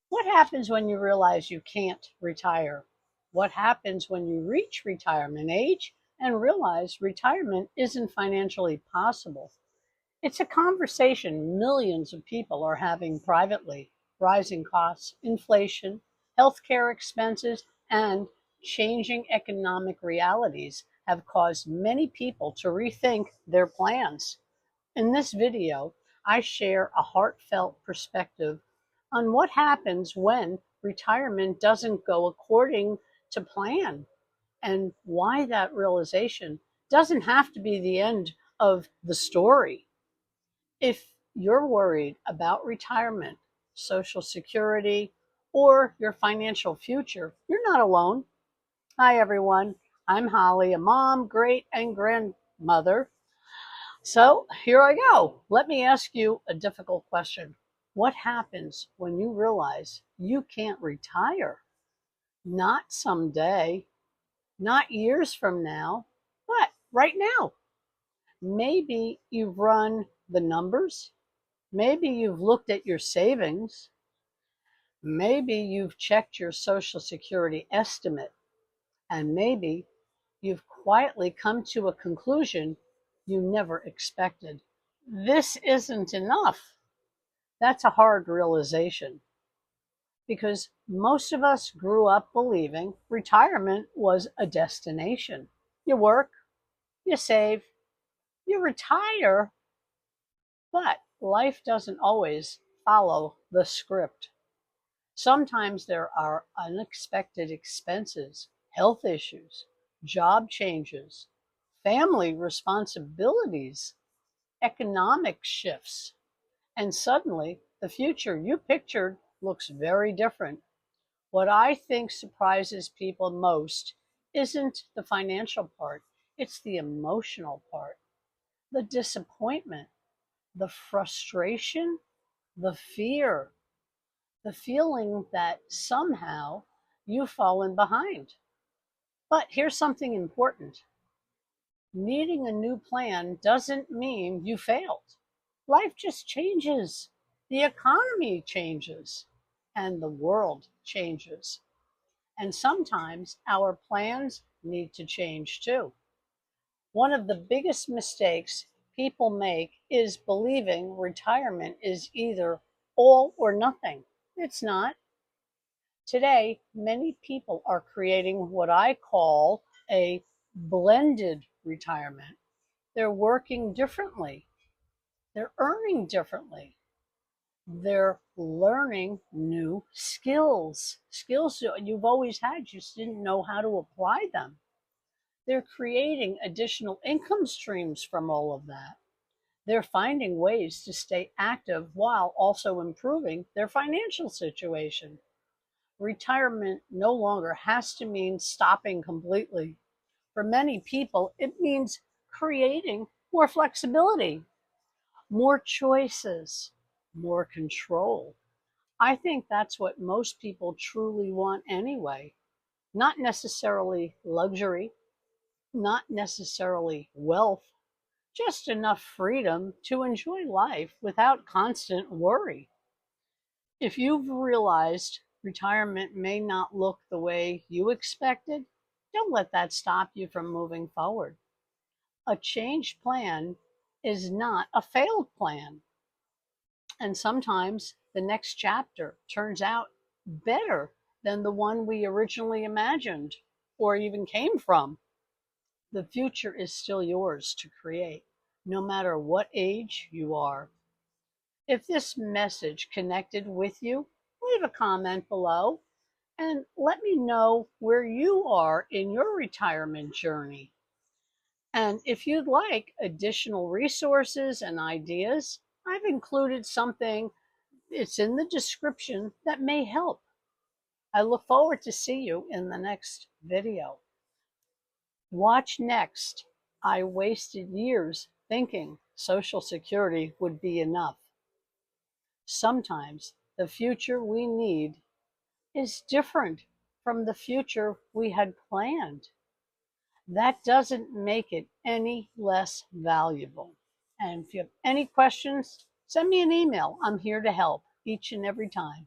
What happens when you realize you can't retire? What happens when you reach retirement age and realize retirement isn't financially possible? It's a conversation millions of people are having privately. Rising costs, inflation, healthcare expenses, and changing economic realities have caused many people to rethink their plans. In this video, I share a heartfelt perspective on what happens when retirement doesn't go according to plan and why that realization doesn't have to be the end of the story. If you're worried about retirement, Social Security, or your financial future, you're not alone. Hi, everyone. I'm Holly, a mom, great, and grandmother. So here I go. Let me ask you a difficult question. What happens when you realize you can't retire? Not someday, not years from now, but right now. Maybe you've run the numbers. Maybe you've looked at your savings. Maybe you've checked your Social Security estimate. And maybe you've quietly come to a conclusion you never expected. This isn't enough. That's a hard realization because most of us grew up believing retirement was a destination. You work, you save, you retire, but life doesn't always follow the script. Sometimes there are unexpected expenses, health issues, job changes, family responsibilities, economic shifts, and suddenly the future you pictured looks very different. What I think surprises people most isn't the financial part, it's the emotional part, the disappointment, the frustration, the fear, the feeling that somehow you've fallen behind. But here's something important. Needing a new plan doesn't mean you failed. Life just changes. The economy changes and the world changes. And sometimes our plans need to change too. One of the biggest mistakes people make is believing retirement is either all or nothing. It's not. Today, many people are creating what I call a blended retirement. They're working differently, they're earning differently, they're learning new skills you've always had, you just didn't know how to apply them. They're creating additional income streams from all of that. They're finding ways to stay active while also improving their financial situation. Retirement no longer has to mean stopping completely. For many people, it means creating more flexibility, more choices, more control. I think that's what most people truly want anyway. Not necessarily luxury, not necessarily wealth, just enough freedom to enjoy life without constant worry. If you've realized retirement may not look the way you expected, don't let that stop you from moving forward. A changed plan is not a failed plan. And sometimes the next chapter turns out better than the one we originally imagined or even came from. The future is still yours to create, no matter what age you are. If this message connected with you, leave a comment below and let me know where you are in your retirement journey. And if you'd like additional resources and ideas, I've included something, it's in the description, that may help. I look forward to see you in the next video. Watch next. I wasted years thinking Social Security would be enough. Sometimes the future we need is different from the future we had planned. That doesn't make it any less valuable. And if you have any questions, send me an email. I'm here to help each and every time.